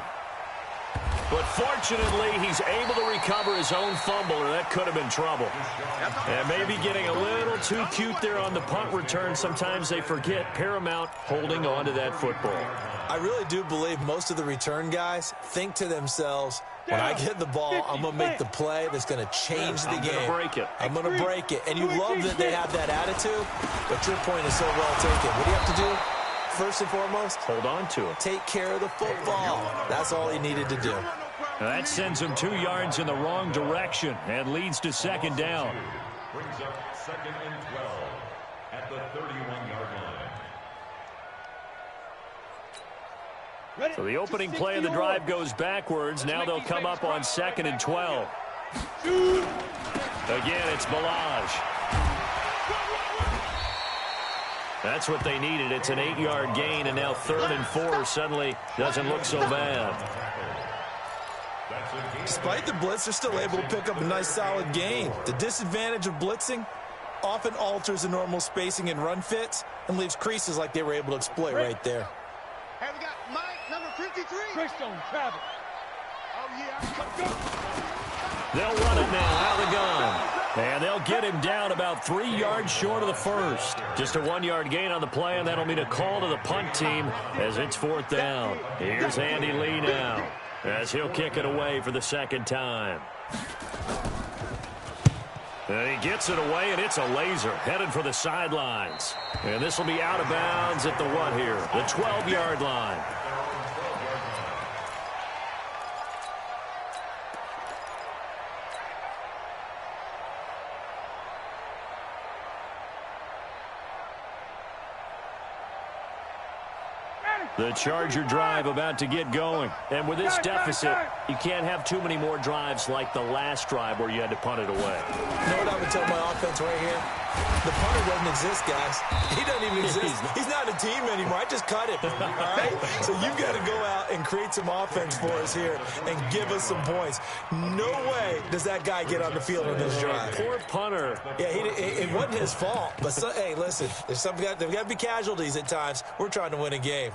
But fortunately, he's able to recover his own fumble, or that could have been trouble. And maybe getting a little too cute there on the punt return. Sometimes they forget Paramount holding on to that football. I really do believe most of the return guys think to themselves, when I get the ball, I'm going to make the play that's going to change the game. I'm going to break it. I'm going to break it. And you love that they have that attitude, but your point is so well taken. What do you have to do? First and foremost, hold on to it. Take care of the football. That's all he needed to do. That sends him 2 yards in the wrong direction and leads to second down. Brings up 2nd and 12 at the 31-yard line. So the opening play of the drive goes backwards. Now they'll come up on 2nd and 12. Again, it's Balaj. That's what they needed. It's an 8-yard gain, and now 3rd and 4 suddenly doesn't look so bad. Despite the blitz, they're still able to pick up a nice solid gain. The disadvantage of blitzing often alters the normal spacing and run fits and leaves creases like they were able to exploit right there. Hey, we got Mike, number 53. Christian Travis. Oh, yeah. They'll run it now out of the gun. And they'll get him down about 3 yards short of the first. Just a 1-yard gain on the play, and that'll mean a call to the punt team as it's 4th down. Here's Andy Lee now as he'll kick it away for the second time. And he gets it away, and it's a laser headed for the sidelines. And this will be out of bounds at the what here? The 12-yard line. The Charger drive about to get going. And with this deficit, you can't have too many more drives like the last drive where you had to punt it away. You know what I would tell my offense right here? The punter doesn't exist, guys. He doesn't even exist. He's not a team anymore. I just cut him. All right? So you've got to go out and create some offense for us here and give us some points. No way does that guy get on the field on this drive. Poor punter. Yeah, it wasn't his fault. But, hey, listen, there's got to be casualties at times. We're trying to win a game.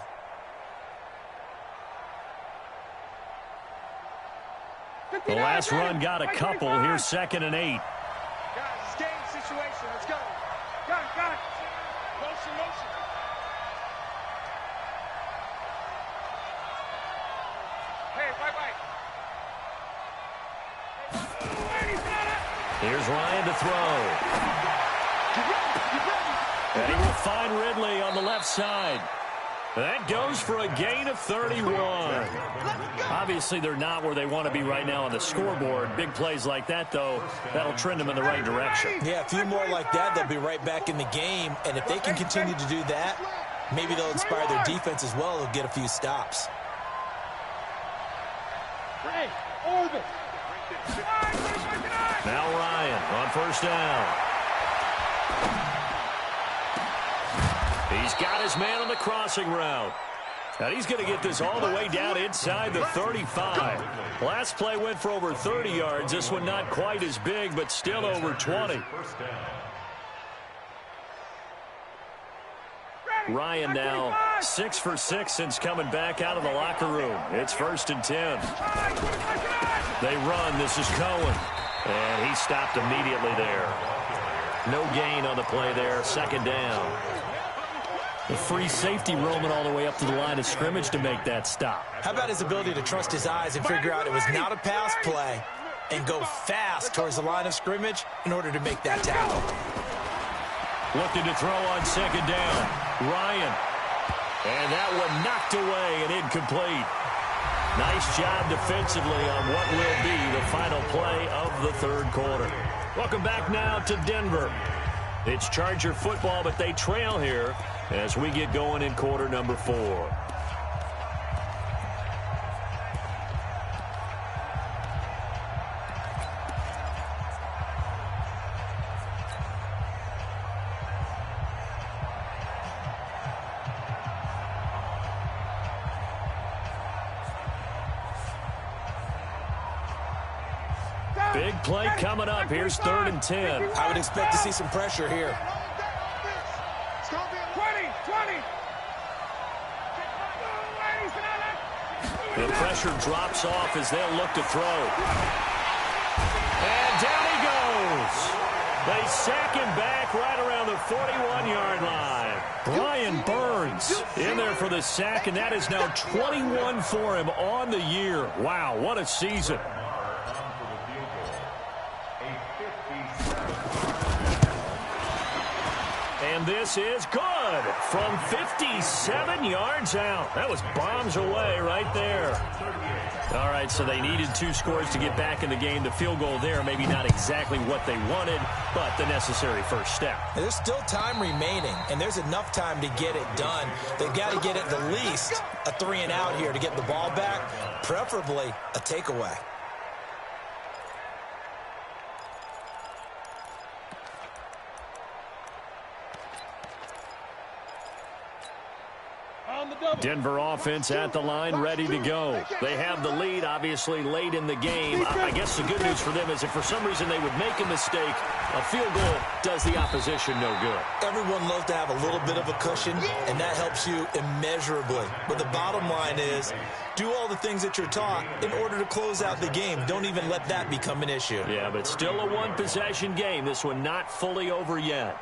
The last run got a couple. Here's 2nd and 8. Guys, it's game situation. Let's go. Got it. Motion. Hey, right. Here's Ryan to throw. And he will find Ridley on the left side. That goes for a gain of 31. Obviously, they're not where they want to be right now on the scoreboard. Big plays like that, though, that'll trend them in the right direction. Yeah, a few more like that, they'll be right back in the game. And if they can continue to do that, maybe they'll inspire their defense as well. They'll get a few stops. Now Ryan on 1st down. He's got his man on the crossing route. And he's going to get this all the way down inside the 35. Last play went for over 30 yards. This one not quite as big, but still over 20. Ryan now 6 for 6 since coming back out of the locker room. It's 1st and 10. They run. This is Cohen. And he stopped immediately there. No gain on the play there. 2nd down. The free safety roaming all the way up to the line of scrimmage to make that stop. How about his ability to trust his eyes and figure out it was not a pass play and go fast towards the line of scrimmage in order to make that tackle? Looking to throw on 2nd down. Ryan. And that one knocked away and incomplete. Nice job defensively on what will be the final play of the 3rd quarter. Welcome back now to Denver. It's Charger football, but they trail here as we get going in quarter number 4. Big play coming up. Here's 3rd and 10. I would expect to see some pressure here. It's going to be 20. The pressure drops off as they'll look to throw. And down he goes. They sack him back right around the 41-yard line. Brian Burns in there for the sack, and that is now 21 for him on the year. Wow, what a season. And this is good from 57 yards out. That was bombs away right there. All right, so they needed 2 scores to get back in the game. The field goal there, maybe not exactly what they wanted, but the necessary first step. There's still time remaining, and there's enough time to get it done. They've got to get at the least a 3-and-out here to get the ball back, preferably a takeaway. Denver offense at the line, ready to go. They have the lead, obviously, late in the game. I guess the good news for them is if for some reason they would make a mistake, a field goal does the opposition no good. Everyone loves to have a little bit of a cushion, and that helps you immeasurably. But the bottom line is, do all the things that you're taught in order to close out the game. Don't even let that become an issue. Yeah, but still a one-possession game. This one not fully over yet.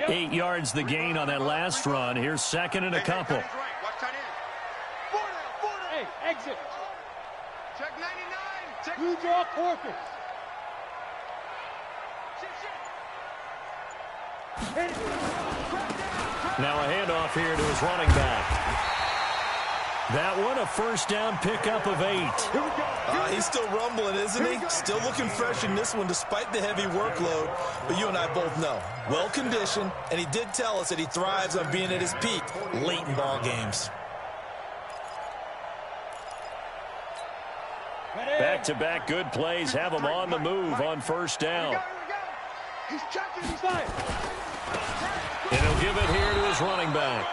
8 yards the gain on that last run. Here's 2nd and a couple. Hey, exit. Check 99. Check Blue draw Corpus. Now a handoff here to his running back. That one a first down pickup of 8. He's still rumbling, isn't he? Still looking fresh in this one despite the heavy workload. But you and I both know, well-conditioned, and he did tell us that he thrives on being at his peak late in ball games. Back-to-back good plays have him on the move on first down. He's checking. He's fine. And he'll give it here to his running back.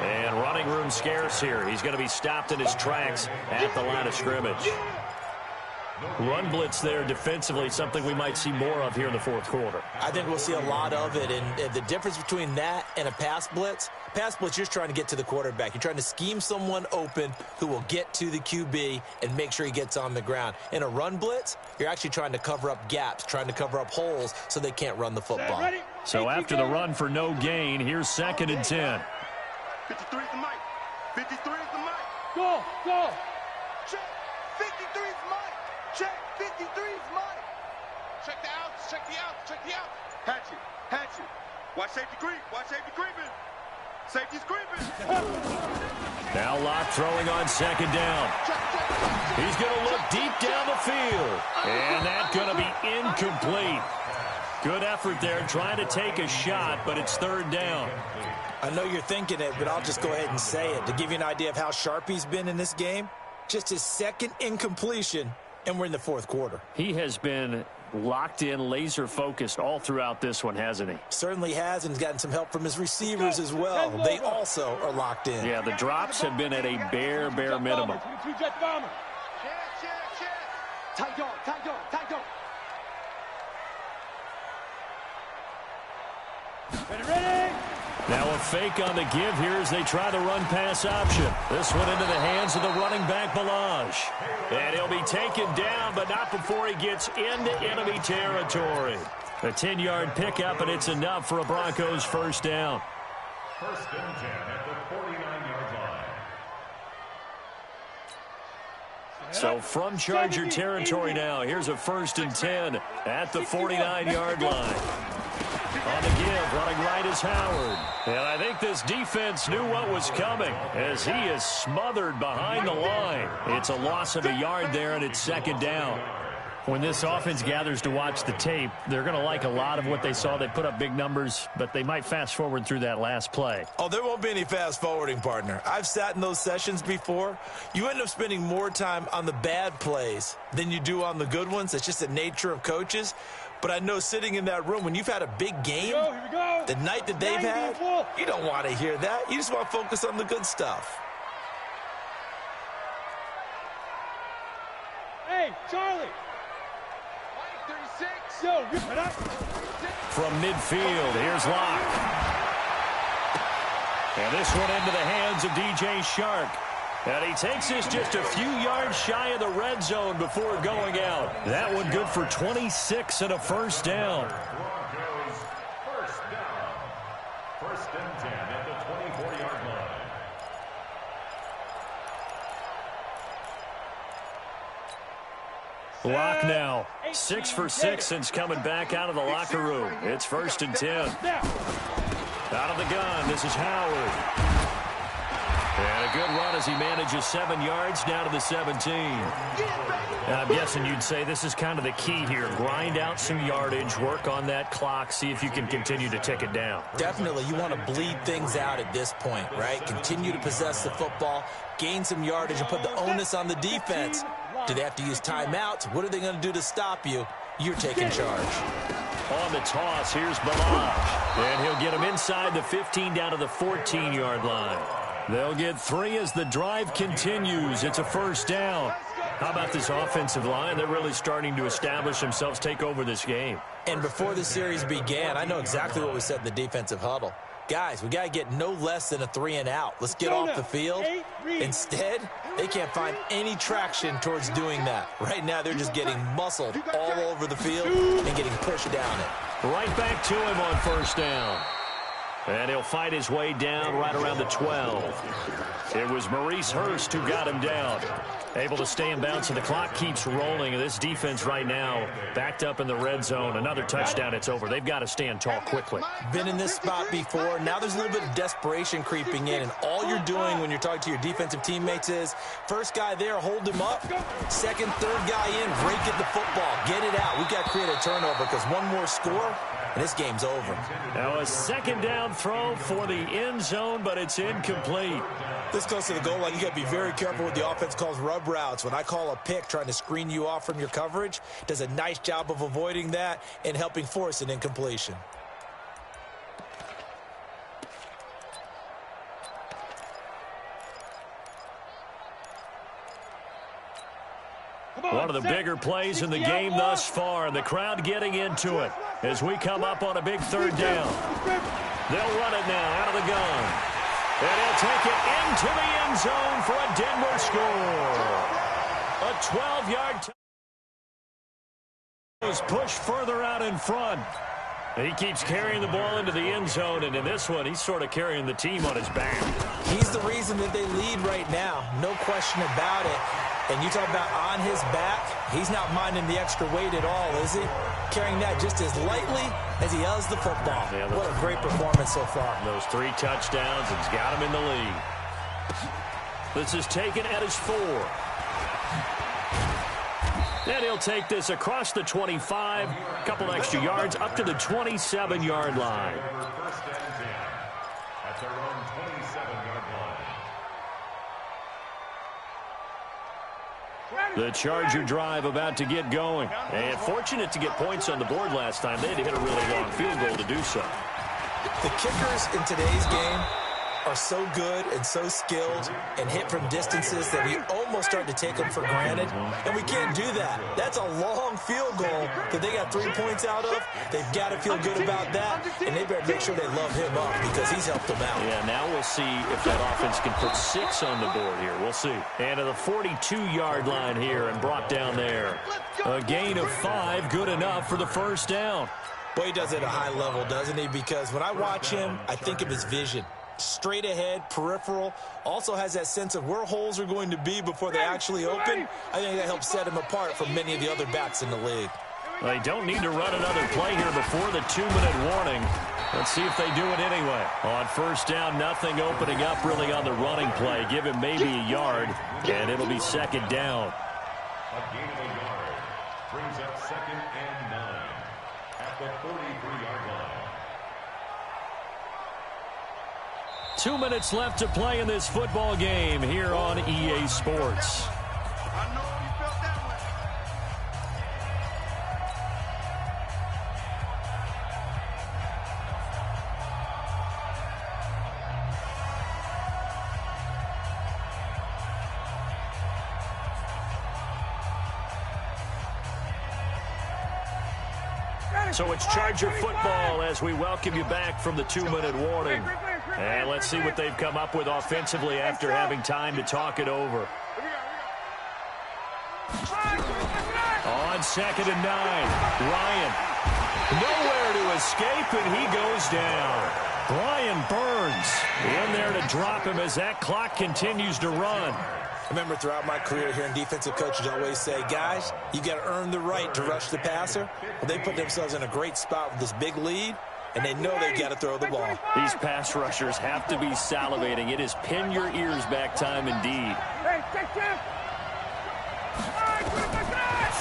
And running room scarce here. He's going to be stopped in his tracks at the line of scrimmage. Run blitz there defensively, something we might see more of here in the 4th quarter. I think we'll see a lot of it, and the difference between that and a pass blitz, you're just trying to get to the quarterback. You're trying to scheme someone open who will get to the QB and make sure he gets on the ground. In a run blitz, you're actually trying to cover up gaps, trying to cover up holes so they can't run the football. So after the run for no gain, here's 2nd and 10. 53 is the mic. 53 is the mic. Go. Check. 53 is mic. Check. 53 is mic. Check the outs. Check the outs. Check the outs. Hatchet. Watch safety creep. Watch safety creeping. Safety's creeping. Now Locke throwing on 2nd down. He's going to look deep down the field. And that's going to be incomplete. Good effort there, trying to take a shot, but it's 3rd down. I know you're thinking it, but I'll just go ahead and say it. To give you an idea of how sharp he's been in this game, just his 2nd incompletion, and we're in the 4th quarter. He has been locked in, laser-focused all throughout this one, hasn't he? Certainly has, and he's gotten some help from his receivers as well. They also are locked in. Yeah, the drops have been at a bare minimum. Check. Tight dog. Ready. Now a fake on the give here as they try the run-pass option. This one into the hands of the running back, Balaj. And he'll be taken down, but not before he gets into enemy territory. A 10-yard pickup, and it's enough for a Broncos first down. 1st and 10 at the 49-yard line. So from Charger territory now, here's a 1st and 10 at the 49-yard line. On the give, running right is Howard. And I think this defense knew what was coming as he is smothered behind the line. It's a loss of a yard there, and it's 2nd down. When this offense gathers to watch the tape, they're going to like a lot of what they saw. They put up big numbers, but they might fast forward through that last play. Oh, there won't be any fast forwarding, partner. I've sat in those sessions before. You end up spending more time on the bad plays than you do on the good ones. It's just the nature of coaches. But I know sitting in that room, when you've had a big game, the night that they've had, you don't want to hear that. You just want to focus on the good stuff. Hey, Charlie. Yo, rip it up. From midfield, here's Locke. And this one into the hands of DJ Shark. And he takes this just a few yards shy of the red zone before going out. That one good for 26 and a first down. Broncos first down. First and 10 at the 24-yard line. Locke now 6 for 6 since coming back out of the locker room. It's first and 10. Out of the gun, this is Howard. And a good run as he manages 7 yards down to the 17. I'm guessing you'd say this is kind of the key here. Grind out some yardage, work on that clock, see if you can continue to tick it down. Definitely, you want to bleed things out at this point, right? Continue to possess the football, gain some yardage, and put the onus on the defense. Do they have to use timeouts? What are they going to do to stop you? You're taking charge. On the toss, here's Balaj. And he'll get him inside the 15 down to the 14-yard line. They'll get 3 as the drive continues. It's a first down. How about this offensive line? They're really starting to establish themselves, take over this game. And before the series began, I know exactly what we said in the defensive huddle. Guys, we got to get no less than a 3 and out. Let's get off the field. Instead, they can't find any traction towards doing that. Right now, they're just getting muscled all over the field and getting pushed down it. Right back to him on first down. And he'll fight his way down right around the 12. It was Maurice Hurst who got him down. Able to stay in bounds, and the clock keeps rolling. And this defense right now backed up in the red zone. Another touchdown, it's over. They've got to stand tall quickly. Been in this spot before. Now there's a little bit of desperation creeping in. And all you're doing when you're talking to your defensive teammates is, first guy there, hold him up. Second, third guy in, rake at the football. Get it out. We've got to create a turnover because one more score, and this game's over. Now a second down throw for the end zone, but it's incomplete. This close to the goal line, you got to be very careful what the offense calls rub routes. When I call a pick trying to screen you off from your coverage, does a nice job of avoiding that and helping force an incompletion. One of the bigger plays in the game thus far, and the crowd getting into it as we come up on a big third down. They'll run it now out of the gun. And he'll take it into the end zone for a Denver score. A 12-yard was pushed further out in front. He keeps carrying the ball into the end zone, and in this one, he's sort of carrying the team on his back. He's the reason that they lead right now, no question about it. And you talk about on his back, he's not minding the extra weight at all, is he? Carrying that just as lightly as he does the football. Yeah, what a great performance so far. Those 3 touchdowns, and he's got him in the lead. This is taken at his 4. And he'll take this across the 25, a couple extra yards, up to the 27-yard line. First and 10 at their own 27-yard line. The Charger drive about to get going. And fortunate to get points on the board last time. They had to hit a really long field goal to do so. The kickers in today's game are so good and so skilled and hit from distances that we almost start to take them for granted. And we can't do that. That's a long field goal that they got 3 points out of. They've got to feel good about that, and they better make sure they love him up because he's helped them out. Yeah, now we'll see if that offense can put 6 on the board here. We'll see. And to the 42-yard line here and brought down there. A gain of 5, good enough for the first down. Boy, he does it at a high level, doesn't he? Because when I watch him, I think of his vision. Straight ahead, peripheral, also has that sense of where holes are going to be before they actually open. I think that helps set him apart from many of the other backs in the league. They don't need to run another play here before the 2-minute warning. Let's see if they do it anyway. On first down, nothing opening up really on the running play. Give him maybe a yard, and it'll be second down. A gain of a yard. Brings up 2nd and 9 at the 43-yard line. 2 minutes left to play in this football game here on EA Sports. I know you felt that one. So it's Charger football as we welcome you back from the 2-minute warning. And let's see what they've come up with offensively after having time to talk it over. On 2nd and 9, Ryan. Nowhere to escape, and he goes down. Brian Burns in there to drop him as that clock continues to run. I remember throughout my career hearing defensive coaches always say, guys, you got to earn the right to rush the passer. Well, they put themselves in a great spot with this big lead, and they know they've got to throw the ball. These pass rushers have to be salivating. It is pin your ears back time indeed.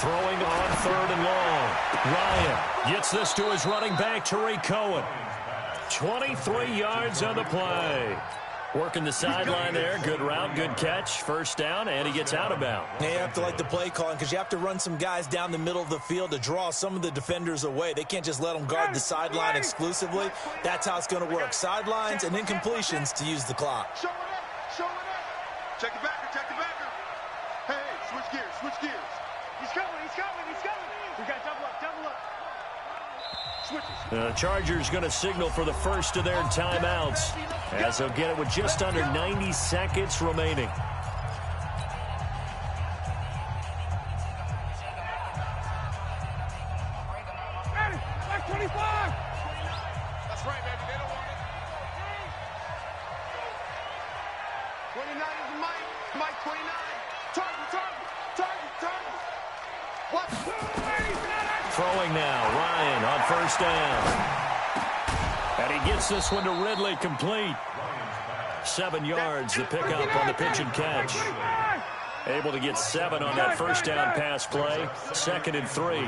Throwing on 3rd and long. Ryan gets this to his running back, Tariq Cohen. 23 yards on the play. Working the sideline there. Good route, good catch. First down, and he gets out of bounds. Now you have to like the play calling because you have to run some guys down the middle of the field to draw some of the defenders away. They can't just let them guard the sideline exclusively. That's how it's going to work. Sidelines and incompletions to use the clock. Show it up. Show it up. Check the backer. Check the backer. Hey, switch gears. Switch gears. He's coming. He's coming. He's coming. We got double up. Double up. The Chargers going to signal for the first of their timeouts as they'll get it with just under 90 seconds remaining. That's 25. That's right, baby. They don't want it. 29 is Mike. Mike 29. Target. What? Throwing now, Ryan on first down. And he gets this one to Ridley complete. 7 yards, the pickup on the pitch and catch. Able to get 7 on that first down pass play. 2nd and 3.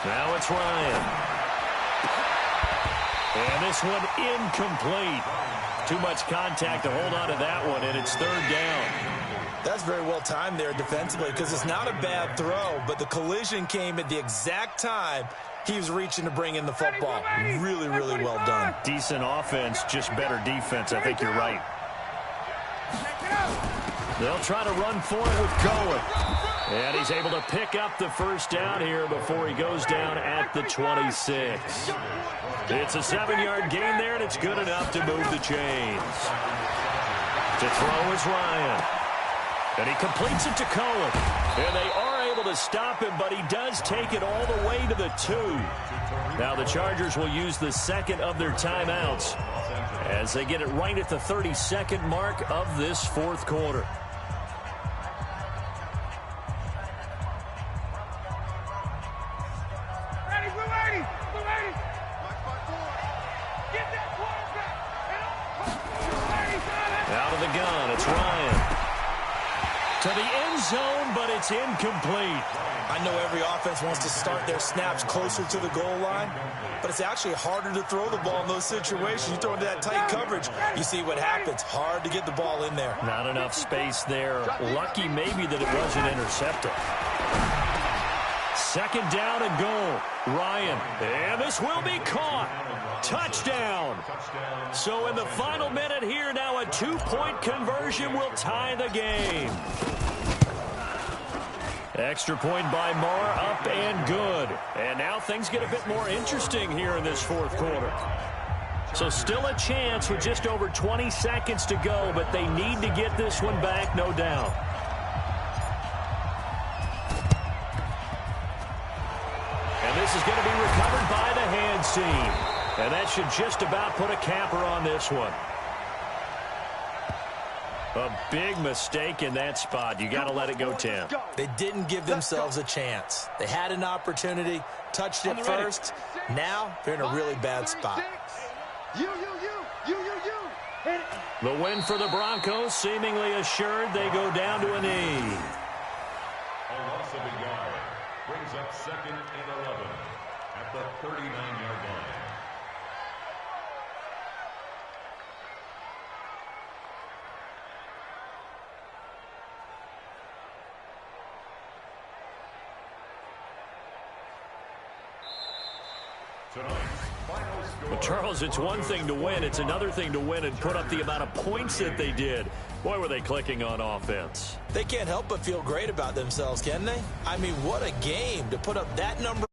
Now it's Ryan. And this one incomplete. Too much contact to hold on to that one, and it's 3rd down. That's very well timed there defensively because it's not a bad throw, but the collision came at the exact time he was reaching to bring in the football. Really, really well done. Decent offense, just better defense. I think you're right. They'll try to run for it with Cohen. And he's able to pick up the first down here before he goes down at the 26. It's a 7-yard gain there, and it's good enough to move the chains. To throw is Ryan. And he completes it to Cohen. And they are able to stop him, but he does take it all the way to the 2. Now the Chargers will use the second of their timeouts as they get it right at the 32nd mark of this 4th quarter. Out of the gun, it's Ryan. To the end zone, but it's incomplete. I know every offense wants to start their snaps closer to the goal line, but it's actually harder to throw the ball in those situations. You throw into that tight coverage, you see what happens. Hard to get the ball in there. Not enough space there. Lucky maybe that it wasn't intercepted. 2nd down and goal. Ryan, and this will be caught. Touchdown. So in the final minute here, now a 2-point conversion will tie the game. Extra point by Marr, up and good. And now things get a bit more interesting here in this 4th quarter. So still a chance with just over 20 seconds to go, but they need to get this one back, no doubt. And this is going to be recovered by the hands team. And that should just about put a capper on this one. A big mistake in that spot. You got to let it go, Tim. They didn't give themselves a chance. They had an opportunity, touched it first. Now they're in a really bad spot. You. The win for the Broncos, seemingly assured. They go down to a knee. A loss of a yard brings up 2nd and 11 at the 39-yard line. But Charles, it's one thing to win. It's another thing to win and put up the amount of points that they did. Boy, were they clicking on offense. They can't help but feel great about themselves, can they? I mean, what a game to put up that number.